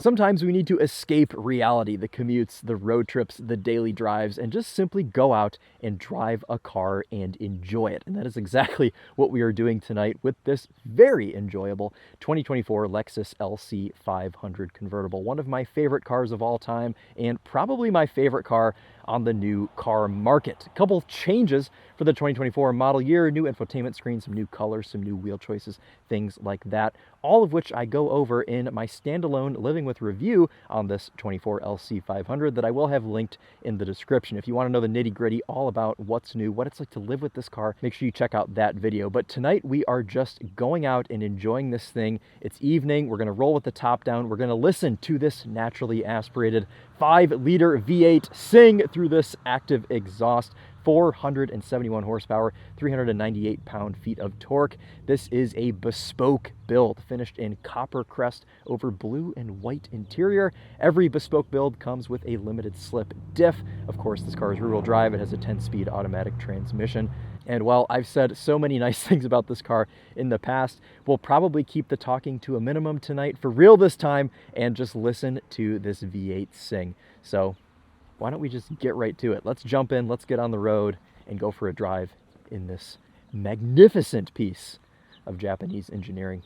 Sometimes we need to escape reality, the commutes, the road trips, the daily drives, and just simply go out and drive a car and enjoy it. And that is exactly what we are doing tonight with this very enjoyable 2024 Lexus LC 500 convertible. One of my favorite cars of all time, and probably my favorite car on the new car market. A couple changes for the 2024 model year, new infotainment screen, some new colors, some new wheel choices, things like that, all of which I go over in my standalone Living with review on this 24 LC 500 that I will have linked in the description. If you want to know the nitty gritty all about what's new, what it's like to live with this car, make sure you check out that video. But tonight we are just going out and enjoying this thing. It's evening, we're gonna roll with the top down, we're gonna listen to this naturally aspirated 5-liter V8 sing through this active exhaust. 471 horsepower, 398 pound-feet of torque. This is a bespoke build finished in copper crest over blue and white interior. Every bespoke build comes with a limited slip diff. Of course, this car is rear-wheel drive. It has a 10-speed automatic transmission. And while I've said so many nice things about this car in the past, we'll probably keep the talking to a minimum tonight, for real this time, and just listen to this V8 sing. So why don't we just get right to it? Let's jump in, let's get on the road and go for a drive in this magnificent piece of Japanese engineering.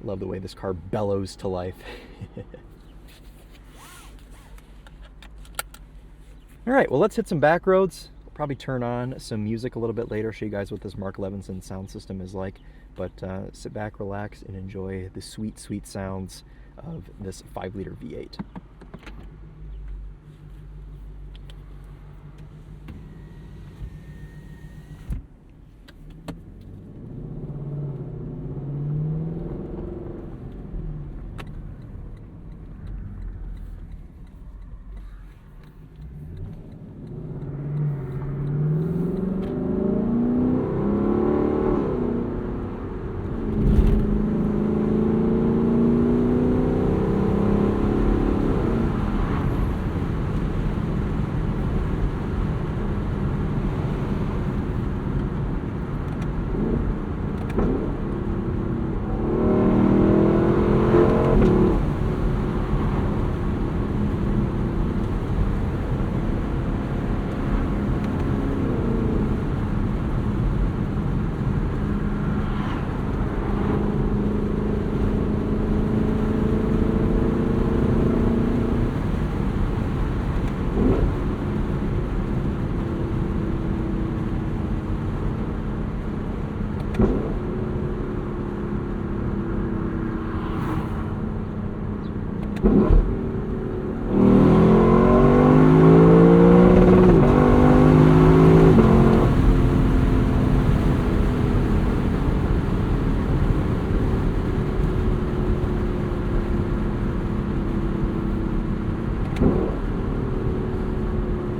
Love the way this car bellows to life. All right, well, let's hit some back roads. We'll probably turn on some music a little bit later, show you guys what this Mark Levinson sound system is like. But sit back, relax, and enjoy the sweet, sweet sounds of this 5-liter V8.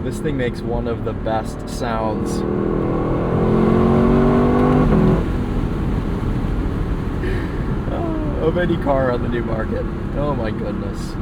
This thing makes one of the best sounds of any car on the new market. Oh my goodness.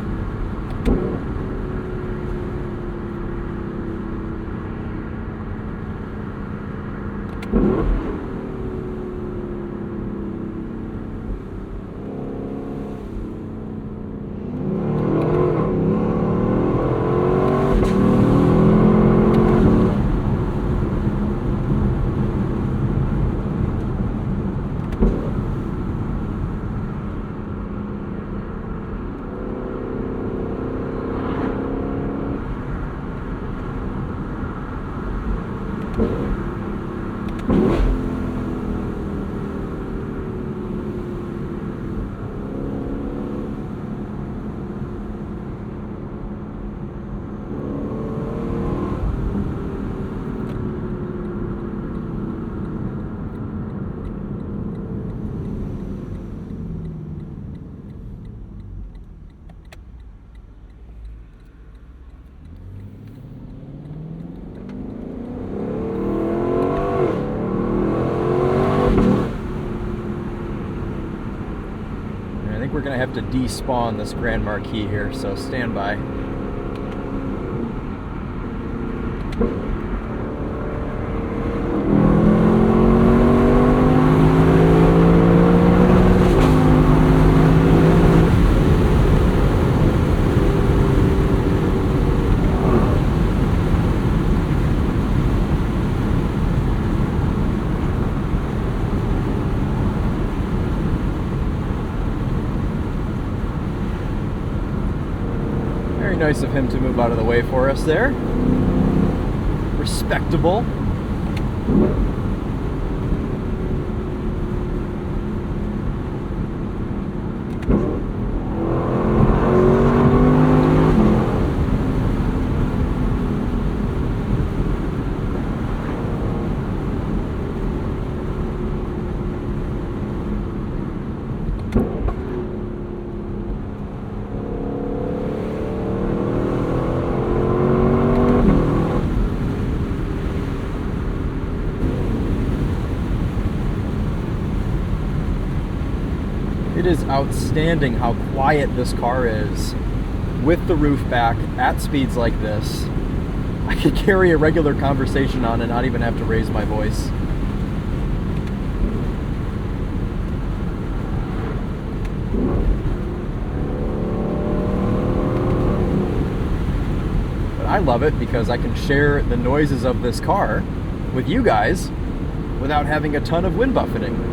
we're going to have to despawn this Grand Marquis here, so stand by. Nice of him to move out of the way for us there. Respectable. It is outstanding how quiet this car is with the roof back at speeds like this. I could carry a regular conversation on and not even have to raise my voice. But I love it because I can share the noises of this car with you guys without having a ton of wind buffeting.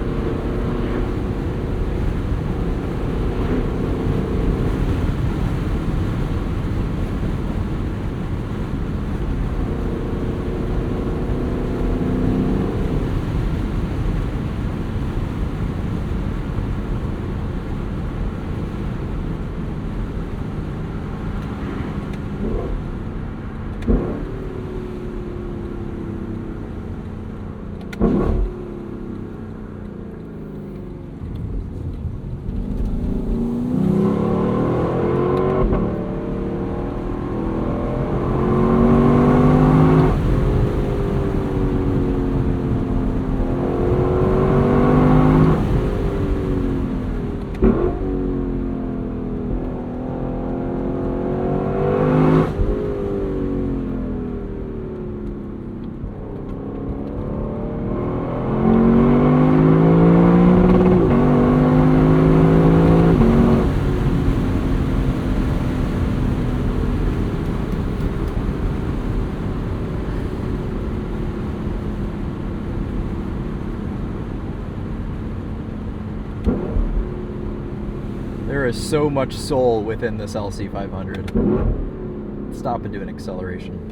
There is so much soul within this LC 500. Stop and do an acceleration.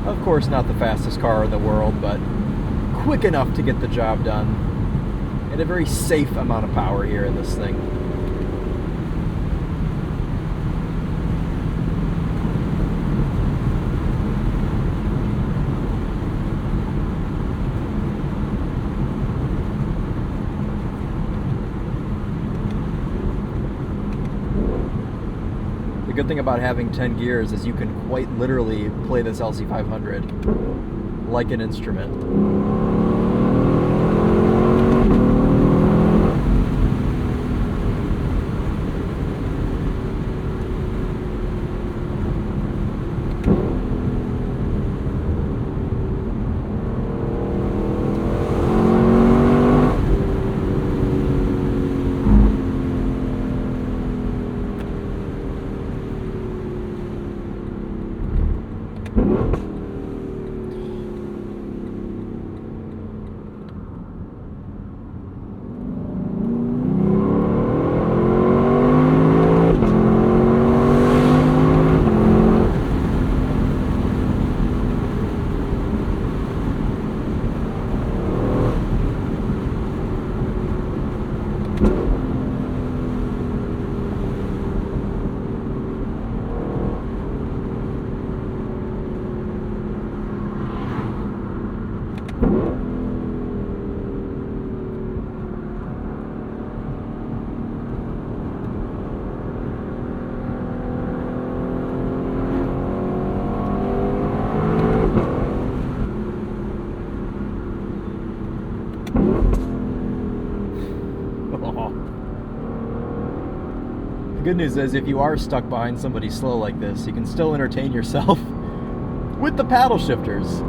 Of course, not the fastest car in the world, but quick enough to get the job done. And a very safe amount of power here in this thing. The good thing about having 10 gears is you can quite literally play this LC 500 like an instrument. good news is if you are stuck behind somebody slow like this, you can still entertain yourself with the paddle shifters.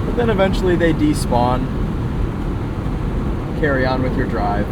But then eventually they despawn. Carry on with your drive.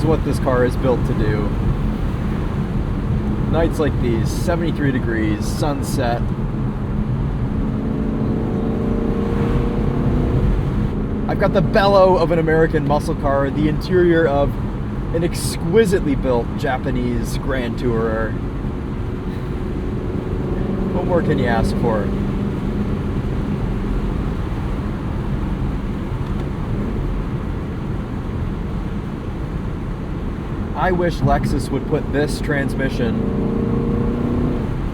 What this car is built to do. Nights like these, 73 degrees, sunset. I've got the bellow of an American muscle car, the interior of an exquisitely built Japanese Grand Tourer. What more can you ask for? I wish Lexus would put this transmission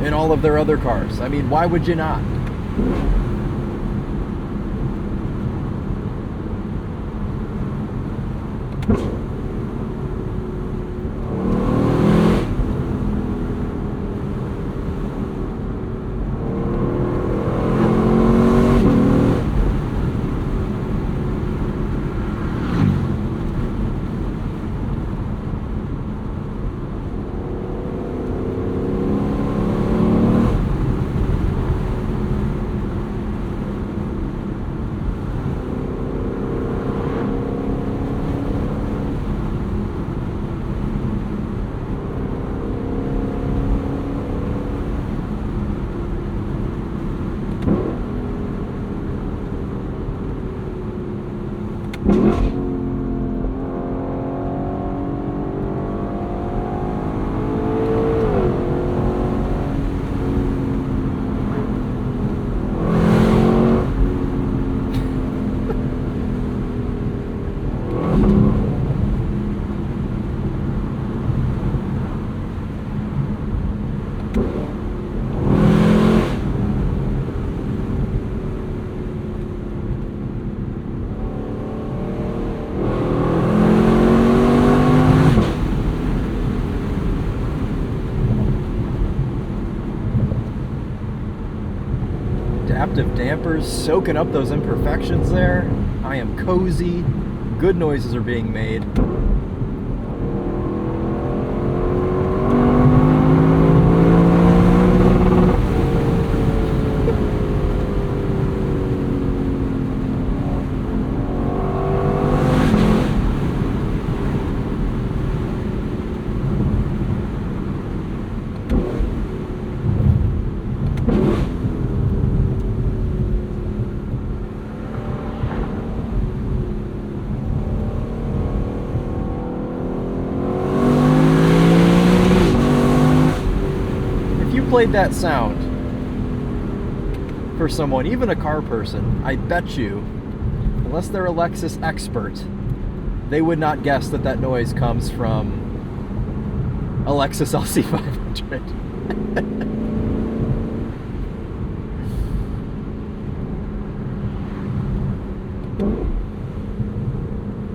in all of their other cars. I mean, why would you not? dampers soaking up those imperfections there. I am cozy. Good noises are being made. Played that sound for someone, even a car person, I bet you, unless they're a Lexus expert, they would not guess that that noise comes from a Lexus LC 500.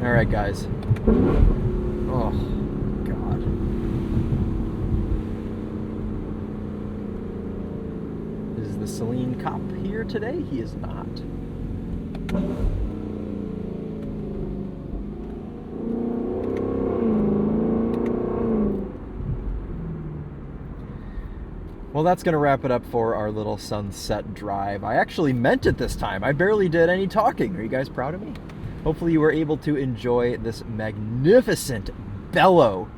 All right, guys. Oh, God. Is the Celine cop here today? He is not. Well, that's going to wrap it up for our little sunset drive. I actually meant it this time. I barely did any talking. Are you guys proud of me? Hopefully you were able to enjoy this magnificent bellow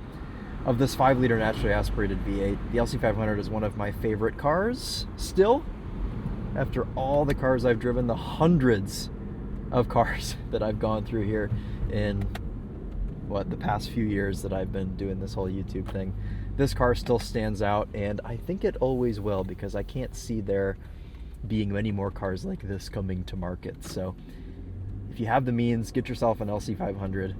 of this 5-liter naturally aspirated V8. The LC500 is one of my favorite cars still. After all the cars I've driven, the hundreds of cars that I've gone through here in, the past few years that I've been doing this whole YouTube thing. This car still stands out, and I think it always will, because I can't see there being many more cars like this coming to market. So if you have the means, get yourself an LC500.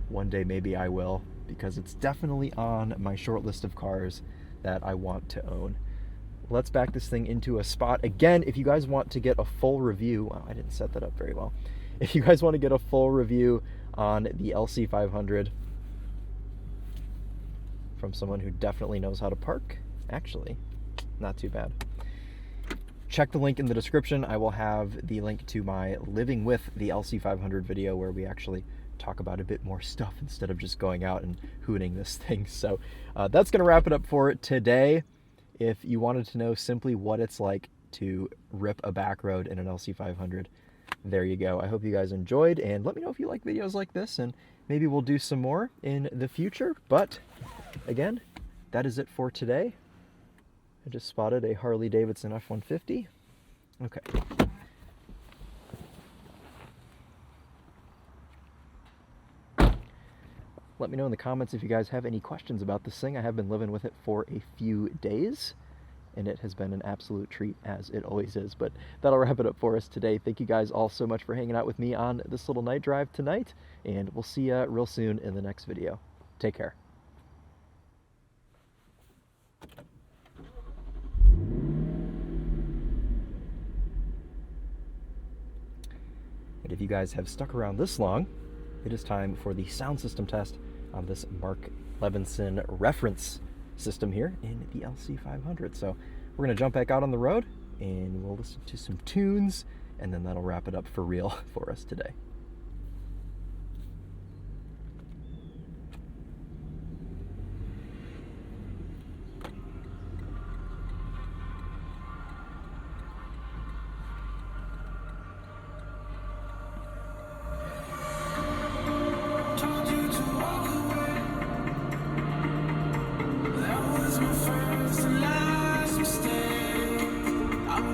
One day maybe I will, because it's definitely on my short list of cars that I want to own. Let's back this thing into a spot. Again, if you guys want to get a full review, wow, I didn't set that up very well. If you guys want to get a full review on the LC500 from someone who definitely knows how to park, actually, not too bad. Check the link in the description. I will have the link to my Living with the LC500 video where we actually talk about a bit more stuff instead of just going out and hooning this thing. So that's going to wrap it up for today. If you wanted to know simply what it's like to rip a back road in an LC500, there you go. I hope you guys enjoyed, and let me know if you like videos like this, and maybe we'll do some more in the future. But again, that is it for today. I just spotted a Harley Davidson F-150. Okay. Let me know in the comments if you guys have any questions about this thing. I have been living with it for a few days, and it has been an absolute treat, as it always is. But that'll wrap it up for us today. Thank you guys all so much for hanging out with me on this little night drive tonight, and we'll see you real soon in the next video. Take care. And if you guys have stuck around this long, it is time for the sound system test on this Mark Levinson reference system here in the LC500. So we're going to jump back out on the road and we'll listen to some tunes, and then that'll wrap it up for real for us today.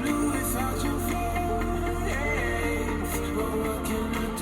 Without you, what can I do?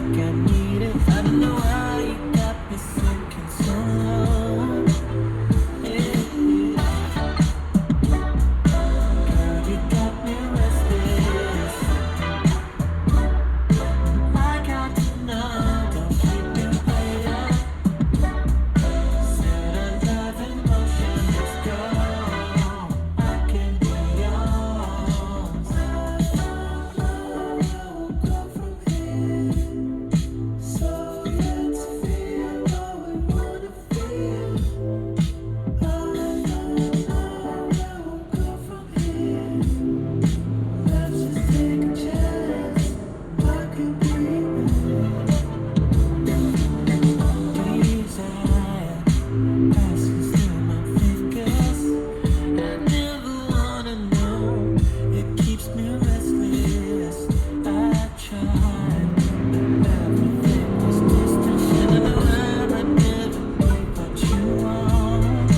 like I need it. I don't know how you got me sinking so low. Girl, you got me restless. I got to know, don't keep me waiting. Set a love in motion, let's go. I can be yours. We'll go from here. So let's feel what we wanna feel. We'll go from here. Let's just take a chance. I could be desire passes through my fingers. I never wanna know. It keeps me restless. I tried, but everything was distant. And I know I never be what you want.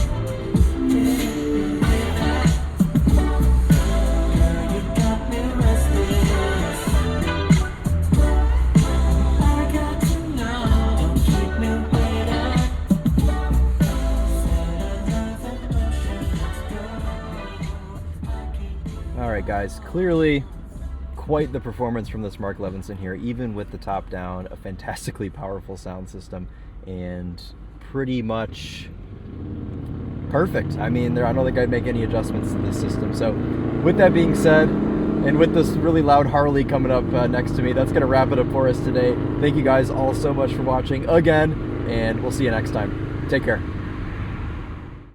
Girl, you got me restless. I got to know, don't keep me waiting. Set a love in motion, let's go. I can All right, guys, clearly quite the performance from this Mark Levinson here, even with the top down, a fantastically powerful sound system, and pretty much perfect. I mean, I don't think I'd make any adjustments to this system. So with that being said, and with this really loud Harley coming up next to me, that's going to wrap it up for us today. Thank you guys all so much for watching again, and we'll see you next time. Take care.